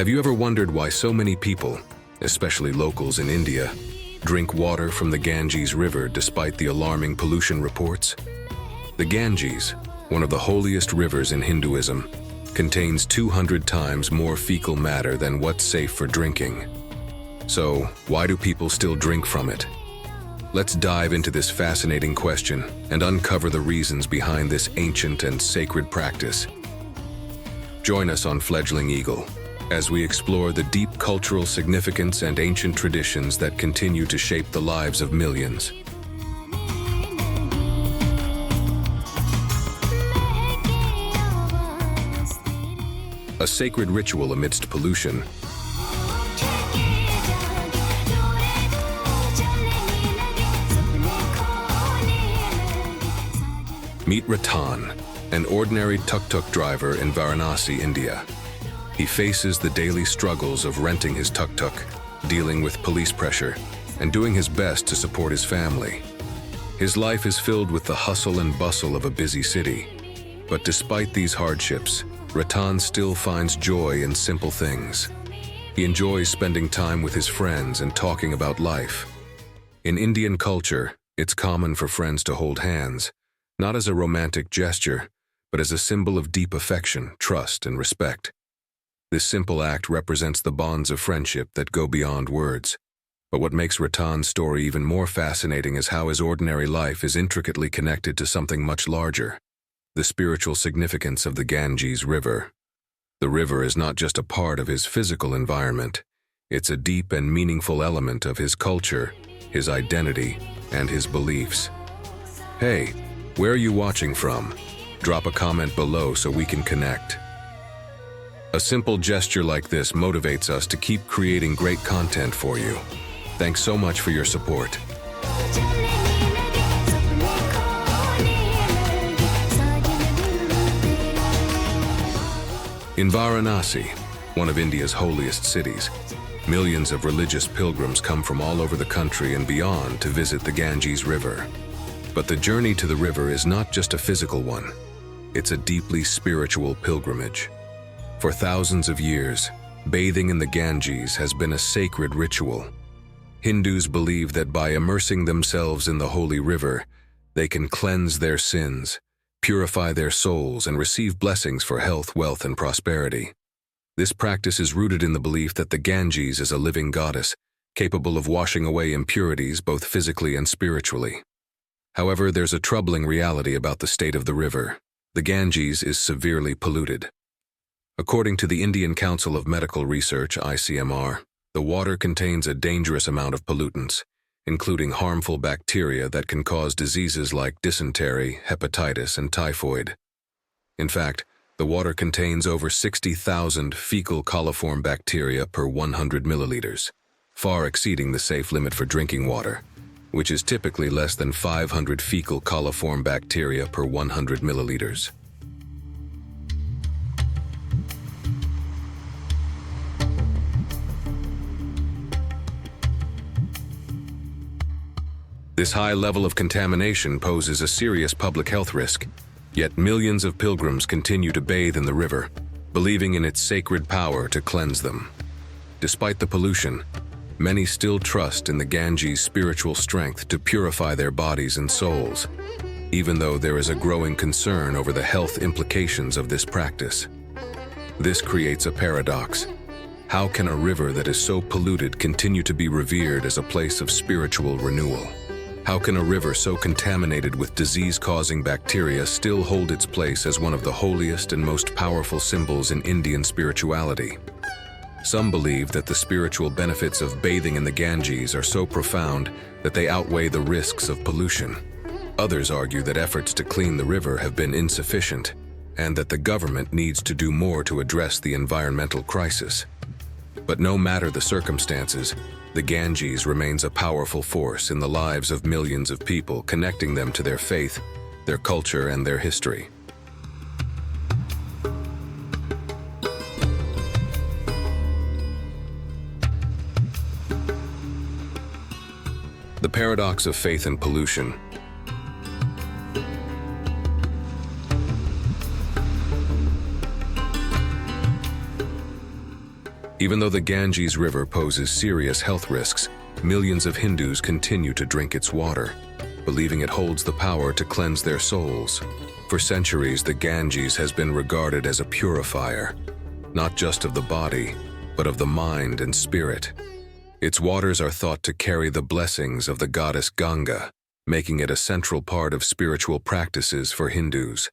Have you ever wondered why so many people, especially locals in India, drink water from the Ganges River despite the alarming pollution reports? The Ganges, one of the holiest rivers in Hinduism, contains 200 times more fecal matter than what's safe for drinking. So, why do people still drink from it? Let's dive into this fascinating question and uncover the reasons behind this ancient and sacred practice. Join us on Fledgling Eagle as we explore the deep cultural significance and ancient traditions that continue to shape the lives of millions. A sacred ritual amidst pollution. Meet Ratan, an ordinary tuk-tuk driver in Varanasi, India. He faces the daily struggles of renting his tuk-tuk, dealing with police pressure, and doing his best to support his family. His life is filled with the hustle and bustle of a busy city. But despite these hardships, Ratan still finds joy in simple things. He enjoys spending time with his friends and talking about life. In Indian culture, it's common for friends to hold hands, not as a romantic gesture, but as a symbol of deep affection, trust, and respect. This simple act represents the bonds of friendship that go beyond words. But what makes Ratan's story even more fascinating is how his ordinary life is intricately connected to something much larger: the spiritual significance of the Ganges River. The river is not just a part of his physical environment, it's a deep and meaningful element of his culture, his identity, and his beliefs. Hey, where are you watching from? Drop a comment below so we can connect. A simple gesture like this motivates us to keep creating great content for you. Thanks so much for your support. In Varanasi, one of India's holiest cities, millions of religious pilgrims come from all over the country and beyond to visit the Ganges River. But the journey to the river is not just a physical one. It's a deeply spiritual pilgrimage. For thousands of years, bathing in the Ganges has been a sacred ritual. Hindus believe that by immersing themselves in the holy river, they can cleanse their sins, purify their souls, and receive blessings for health, wealth, and prosperity. This practice is rooted in the belief that the Ganges is a living goddess, capable of washing away impurities both physically and spiritually. However, there's a troubling reality about the state of the river. The Ganges is severely polluted. According to the Indian Council of Medical Research, ICMR, the water contains a dangerous amount of pollutants, including harmful bacteria that can cause diseases like dysentery, hepatitis, and typhoid. In fact, the water contains over 60,000 fecal coliform bacteria per 100 milliliters, far exceeding the safe limit for drinking water, which is typically less than 500 fecal coliform bacteria per 100 milliliters. This high level of contamination poses a serious public health risk, yet millions of pilgrims continue to bathe in the river, believing in its sacred power to cleanse them. Despite the pollution, many still trust in the Ganges' spiritual strength to purify their bodies and souls, even though there is a growing concern over the health implications of this practice. This creates a paradox. How can a river that is so polluted continue to be revered as a place of spiritual renewal? How can a river so contaminated with disease-causing bacteria still hold its place as one of the holiest and most powerful symbols in Indian spirituality? Some believe that the spiritual benefits of bathing in the Ganges are so profound that they outweigh the risks of pollution. Others argue that efforts to clean the river have been insufficient, and that the government needs to do more to address the environmental crisis. But no matter the circumstances, the Ganges remains a powerful force in the lives of millions of people, connecting them to their faith, their culture, and their history. The paradox of faith and pollution. Even though the Ganges River poses serious health risks, millions of Hindus continue to drink its water, believing it holds the power to cleanse their souls. For centuries, the Ganges has been regarded as a purifier, not just of the body, but of the mind and spirit. Its waters are thought to carry the blessings of the goddess Ganga, making it a central part of spiritual practices for Hindus.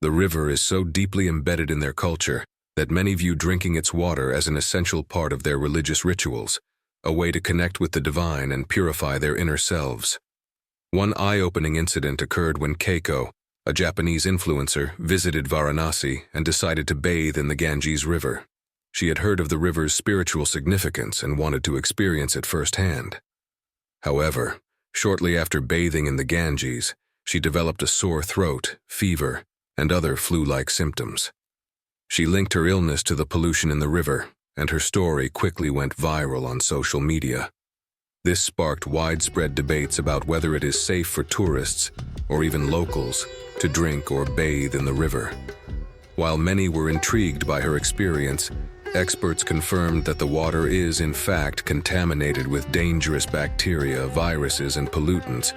The river is so deeply embedded in their culture that many view drinking its water as an essential part of their religious rituals, a way to connect with the divine and purify their inner selves. One eye-opening incident occurred when Keiko, a Japanese influencer, visited Varanasi and decided to bathe in the Ganges River. She had heard of the river's spiritual significance and wanted to experience it firsthand. However, shortly after bathing in the Ganges, she developed a sore throat, fever, and other flu-like symptoms. She linked her illness to the pollution in the river, and her story quickly went viral on social media. This sparked widespread debates about whether it is safe for tourists, or even locals, to drink or bathe in the river. While many were intrigued by her experience, experts confirmed that the water is, in fact, contaminated with dangerous bacteria, viruses, and pollutants,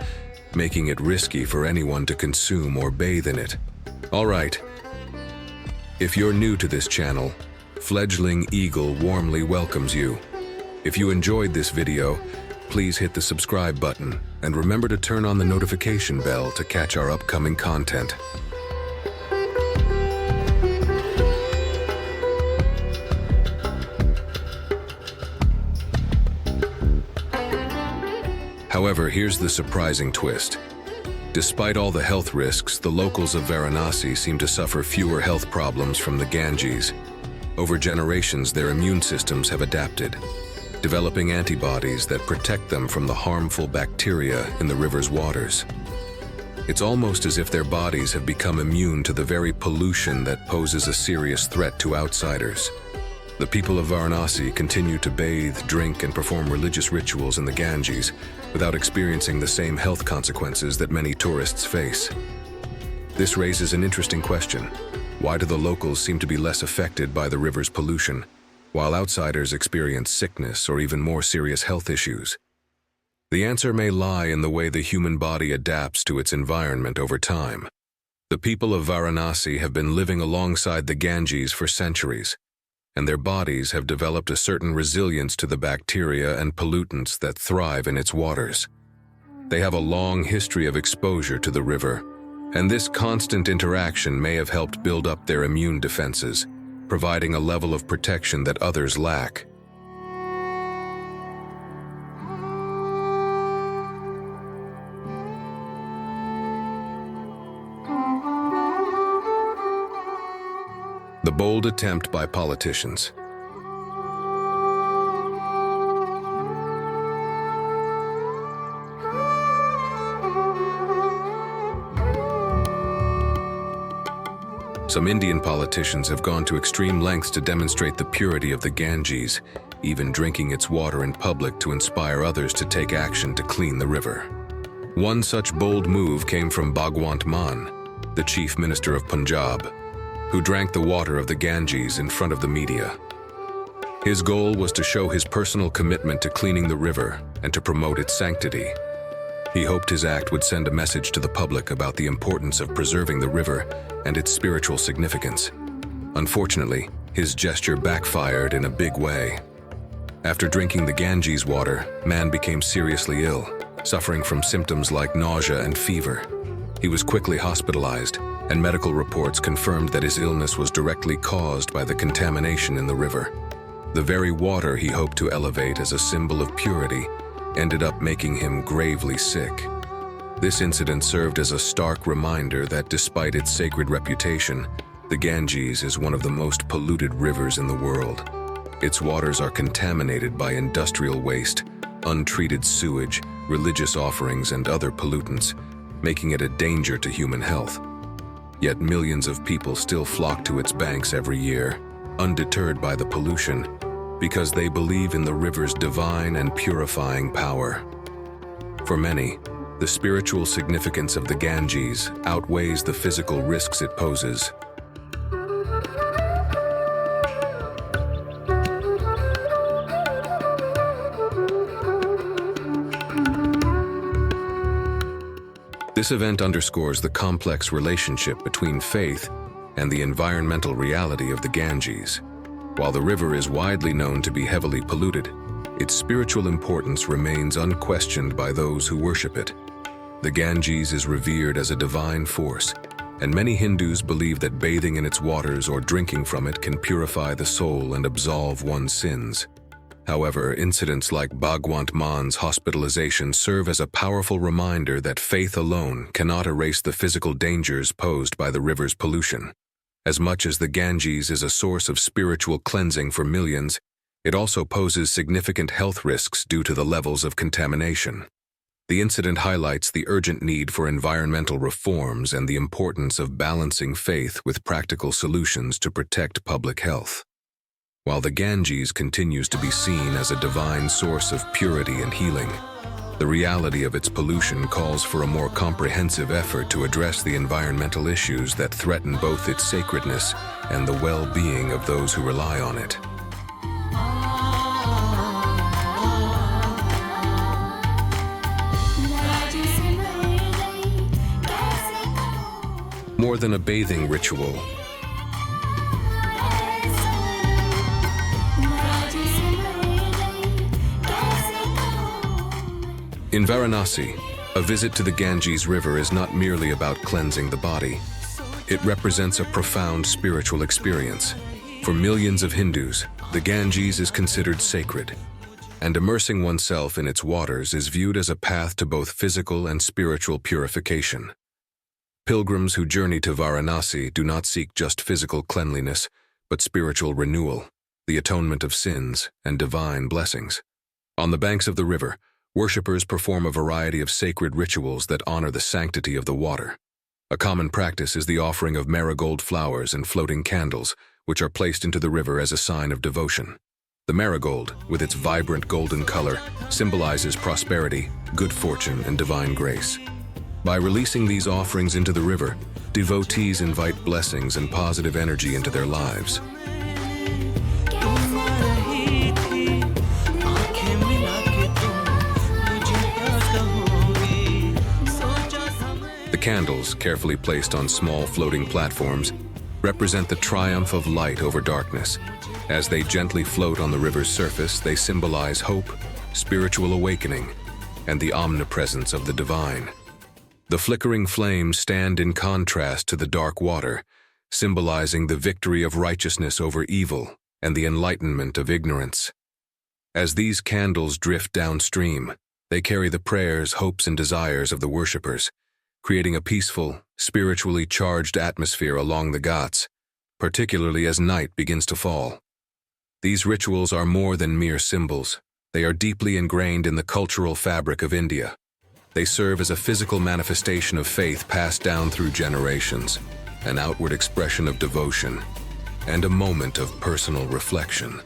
making it risky for anyone to consume or bathe in it. All right. If you're new to this channel, Fledgling Eagle warmly welcomes you. If you enjoyed this video, please hit the subscribe button and remember to turn on the notification bell to catch our upcoming content. However, here's the surprising twist. Despite all the health risks, the locals of Varanasi seem to suffer fewer health problems from the Ganges. Over generations, their immune systems have adapted, developing antibodies that protect them from the harmful bacteria in the river's waters. It's almost as if their bodies have become immune to the very pollution that poses a serious threat to outsiders. The people of Varanasi continue to bathe, drink, and perform religious rituals in the Ganges without experiencing the same health consequences that many tourists face. This raises an interesting question. Why do the locals seem to be less affected by the river's pollution, while outsiders experience sickness or even more serious health issues? The answer may lie in the way the human body adapts to its environment over time. The people of Varanasi have been living alongside the Ganges for centuries, and their bodies have developed a certain resilience to the bacteria and pollutants that thrive in its waters. They have a long history of exposure to the river, and this constant interaction may have helped build up their immune defenses, providing a level of protection that others lack. The bold attempt by politicians. Some Indian politicians have gone to extreme lengths to demonstrate the purity of the Ganges, even drinking its water in public to inspire others to take action to clean the river. One such bold move came from Bhagwant Mann, the Chief Minister of Punjab, who drank the water of the Ganges in front of the media. His goal was to show his personal commitment to cleaning the river and to promote its sanctity. He hoped his act would send a message to the public about the importance of preserving the river and its spiritual significance. Unfortunately, his gesture backfired in a big way. After drinking the Ganges water, Mann became seriously ill, suffering from symptoms like nausea and fever. He was quickly hospitalized, and medical reports confirmed that his illness was directly caused by the contamination in the river. The very water he hoped to elevate as a symbol of purity ended up making him gravely sick. This incident served as a stark reminder that despite its sacred reputation, the Ganges is one of the most polluted rivers in the world. Its waters are contaminated by industrial waste, untreated sewage, religious offerings, and other pollutants, making it a danger to human health. Yet millions of people still flock to its banks every year, undeterred by the pollution, because they believe in the river's divine and purifying power. For many, the spiritual significance of the Ganges outweighs the physical risks it poses. This event underscores the complex relationship between faith and the environmental reality of the Ganges. While the river is widely known to be heavily polluted, its spiritual importance remains unquestioned by those who worship it. The Ganges is revered as a divine force, and many Hindus believe that bathing in its waters or drinking from it can purify the soul and absolve one's sins. However, incidents like Bhagwant Man's hospitalization serve as a powerful reminder that faith alone cannot erase the physical dangers posed by the river's pollution. As much as the Ganges is a source of spiritual cleansing for millions, it also poses significant health risks due to the levels of contamination. The incident highlights the urgent need for environmental reforms and the importance of balancing faith with practical solutions to protect public health. While the Ganges continues to be seen as a divine source of purity and healing, the reality of its pollution calls for a more comprehensive effort to address the environmental issues that threaten both its sacredness and the well-being of those who rely on it. More than a bathing ritual, in Varanasi, a visit to the Ganges River is not merely about cleansing the body. It represents a profound spiritual experience. For millions of Hindus, the Ganges is considered sacred, and immersing oneself in its waters is viewed as a path to both physical and spiritual purification. Pilgrims who journey to Varanasi do not seek just physical cleanliness, but spiritual renewal, the atonement of sins, and divine blessings. On the banks of the river, worshippers perform a variety of sacred rituals that honor the sanctity of the water. A common practice is the offering of marigold flowers and floating candles, which are placed into the river as a sign of devotion. The marigold, with its vibrant golden color, symbolizes prosperity, good fortune, and divine grace. By releasing these offerings into the river, devotees invite blessings and positive energy into their lives. The candles, carefully placed on small floating platforms, represent the triumph of light over darkness. As they gently float on the river's surface, they symbolize hope, spiritual awakening, and the omnipresence of the divine. The flickering flames stand in contrast to the dark water, symbolizing the victory of righteousness over evil and the enlightenment of ignorance. As these candles drift downstream, they carry the prayers, hopes, and desires of the worshippers, creating a peaceful, spiritually charged atmosphere along the Ghats, particularly as night begins to fall. These rituals are more than mere symbols. They are deeply ingrained in the cultural fabric of India. They serve as a physical manifestation of faith passed down through generations, an outward expression of devotion, and a moment of personal reflection.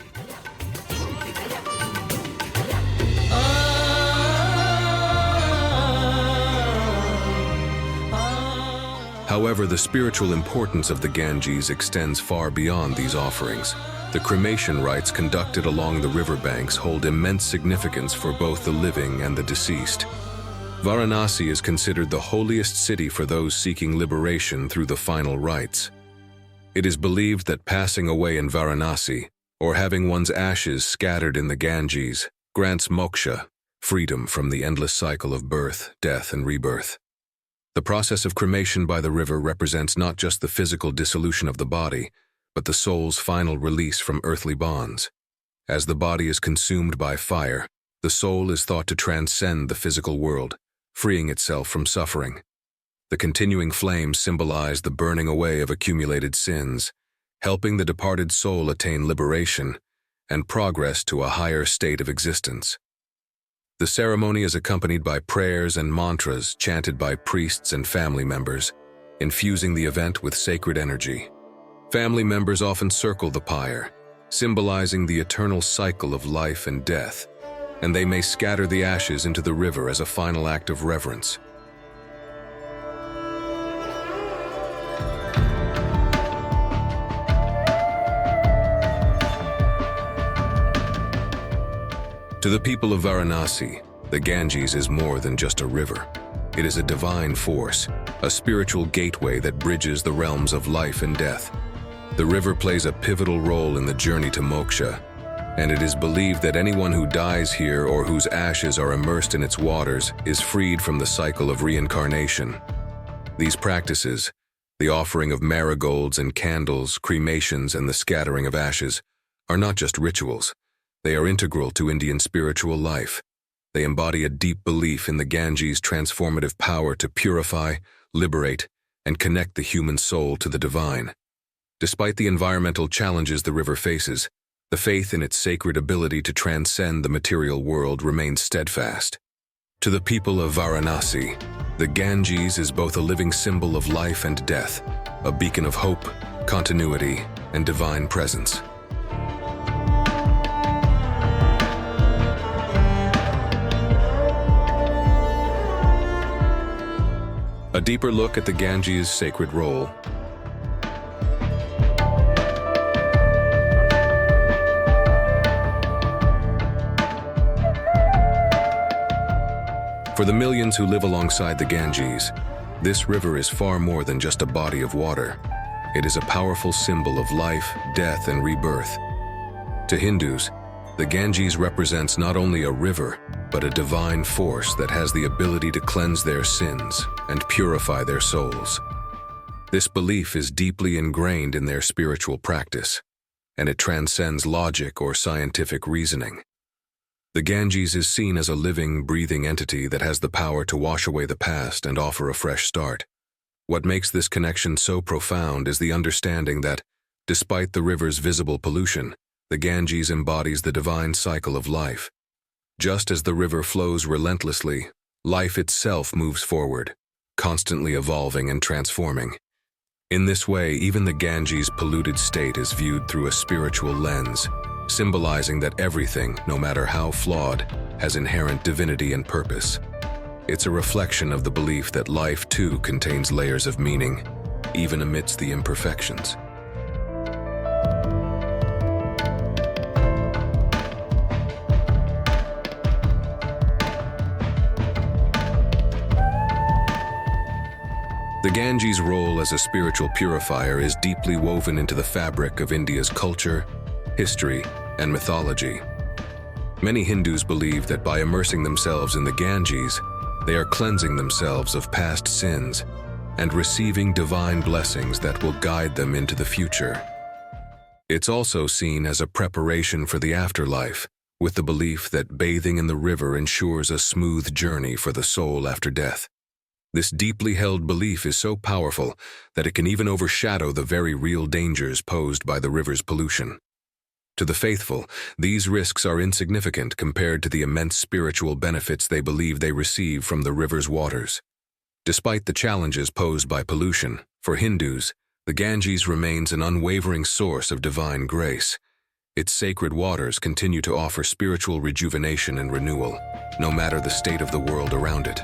However, the spiritual importance of the Ganges extends far beyond these offerings. The cremation rites conducted along the riverbanks hold immense significance for both the living and the deceased. Varanasi is considered the holiest city for those seeking liberation through the final rites. It is believed that passing away in Varanasi, or having one's ashes scattered in the Ganges, grants moksha, freedom from the endless cycle of birth, death, and rebirth. The process of cremation by the river represents not just the physical dissolution of the body, but the soul's final release from earthly bonds. As the body is consumed by fire, the soul is thought to transcend the physical world, freeing itself from suffering. The continuing flames symbolize the burning away of accumulated sins, helping the departed soul attain liberation and progress to a higher state of existence. The ceremony is accompanied by prayers and mantras chanted by priests and family members, infusing the event with sacred energy. Family members often circle the pyre, symbolizing the eternal cycle of life and death, and they may scatter the ashes into the river as a final act of reverence. To the people of Varanasi, the Ganges is more than just a river. It is a divine force, a spiritual gateway that bridges the realms of life and death. The river plays a pivotal role in the journey to moksha, and it is believed that anyone who dies here or whose ashes are immersed in its waters is freed from the cycle of reincarnation. These practices, the offering of marigolds and candles, cremations, and the scattering of ashes, are not just rituals. They are integral to Indian spiritual life. They embody a deep belief in the Ganges' transformative power to purify, liberate, and connect the human soul to the divine. Despite the environmental challenges the river faces, the faith in its sacred ability to transcend the material world remains steadfast. To the people of Varanasi, the Ganges is both a living symbol of life and death, a beacon of hope, continuity, and divine presence. A deeper look at the Ganges' sacred role. For the millions who live alongside the Ganges, this river is far more than just a body of water. It is a powerful symbol of life, death, and rebirth. To Hindus, the Ganges represents not only a river, but a divine force that has the ability to cleanse their sins and purify their souls. This belief is deeply ingrained in their spiritual practice, and it transcends logic or scientific reasoning. The Ganges is seen as a living, breathing entity that has the power to wash away the past and offer a fresh start. What makes this connection so profound is the understanding that, despite the river's visible pollution, the Ganges embodies the divine cycle of life. Just as the river flows relentlessly, life itself moves forward, constantly evolving and transforming. In this way, even the Ganges' polluted state is viewed through a spiritual lens, symbolizing that everything, no matter how flawed, has inherent divinity and purpose. It's a reflection of the belief that life too contains layers of meaning, even amidst the imperfections. The Ganges' role as a spiritual purifier is deeply woven into the fabric of India's culture, history, and mythology. Many Hindus believe that by immersing themselves in the Ganges, they are cleansing themselves of past sins and receiving divine blessings that will guide them into the future. It's also seen as a preparation for the afterlife, with the belief that bathing in the river ensures a smooth journey for the soul after death. This deeply held belief is so powerful that it can even overshadow the very real dangers posed by the river's pollution. To the faithful, these risks are insignificant compared to the immense spiritual benefits they believe they receive from the river's waters. Despite the challenges posed by pollution, for Hindus, the Ganges remains an unwavering source of divine grace. Its sacred waters continue to offer spiritual rejuvenation and renewal, no matter the state of the world around it.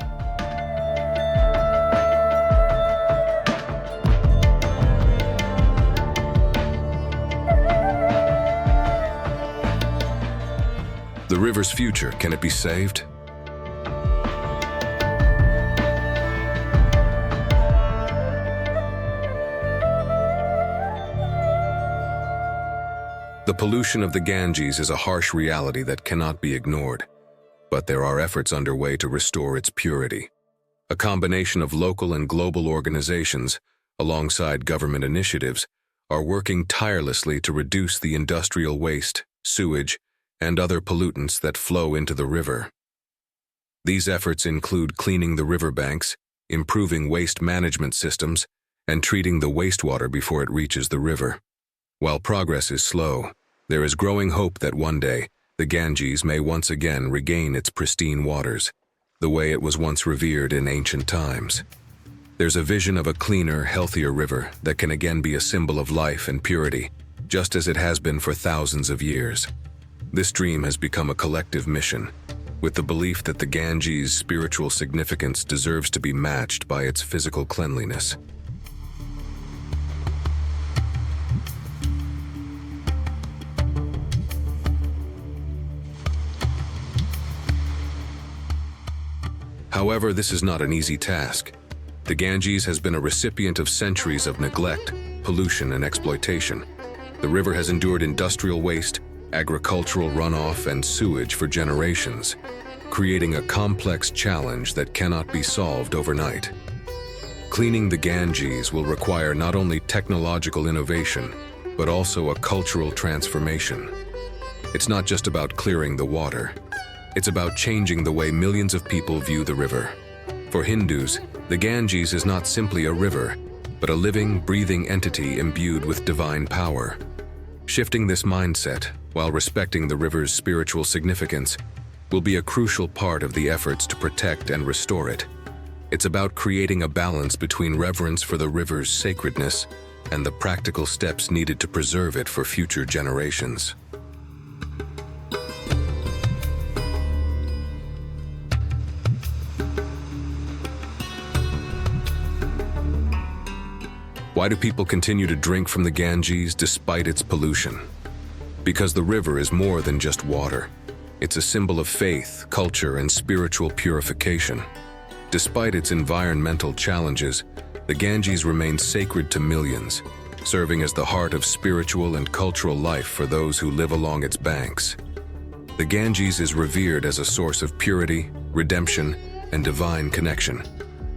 The river's future, can it be saved? The pollution of the Ganges is a harsh reality that cannot be ignored, but there are efforts underway to restore its purity. A combination of local and global organizations, alongside government initiatives, are working tirelessly to reduce the industrial waste, sewage, and other pollutants that flow into the river. These efforts include cleaning the riverbanks, improving waste management systems, and treating the wastewater before it reaches the river. While progress is slow, there is growing hope that one day, the Ganges may once again regain its pristine waters, the way it was once revered in ancient times. There's a vision of a cleaner, healthier river that can again be a symbol of life and purity, just as it has been for thousands of years. This dream has become a collective mission, with the belief that the Ganges' spiritual significance deserves to be matched by its physical cleanliness. However, this is not an easy task. The Ganges has been a recipient of centuries of neglect, pollution, and exploitation. The river has endured industrial waste, agricultural runoff, and sewage for generations, creating a complex challenge that cannot be solved overnight. Cleaning the Ganges will require not only technological innovation, but also a cultural transformation. It's not just about clearing the water. It's about changing the way millions of people view the river. For Hindus, the Ganges is not simply a river, but a living, breathing entity imbued with divine power. Shifting this mindset, while respecting the river's spiritual significance, will be a crucial part of the efforts to protect and restore it. It's about creating a balance between reverence for the river's sacredness and the practical steps needed to preserve it for future generations. Why do people continue to drink from the Ganges despite its pollution? Because the river is more than just water. It's a symbol of faith, culture, and spiritual purification. Despite its environmental challenges, the Ganges remains sacred to millions, serving as the heart of spiritual and cultural life for those who live along its banks. The Ganges is revered as a source of purity, redemption, and divine connection,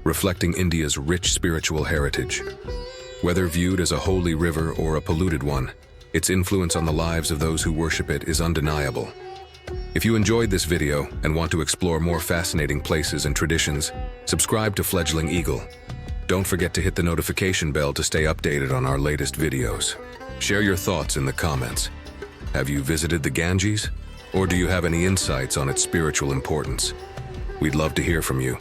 reflecting India's rich spiritual heritage. Whether viewed as a holy river or a polluted one, its influence on the lives of those who worship it is undeniable. If you enjoyed this video and want to explore more fascinating places and traditions, subscribe to Fledgling Eagle. Don't forget to hit the notification bell to stay updated on our latest videos. Share your thoughts in the comments. Have you visited the Ganges? Or do you have any insights on its spiritual importance? We'd love to hear from you.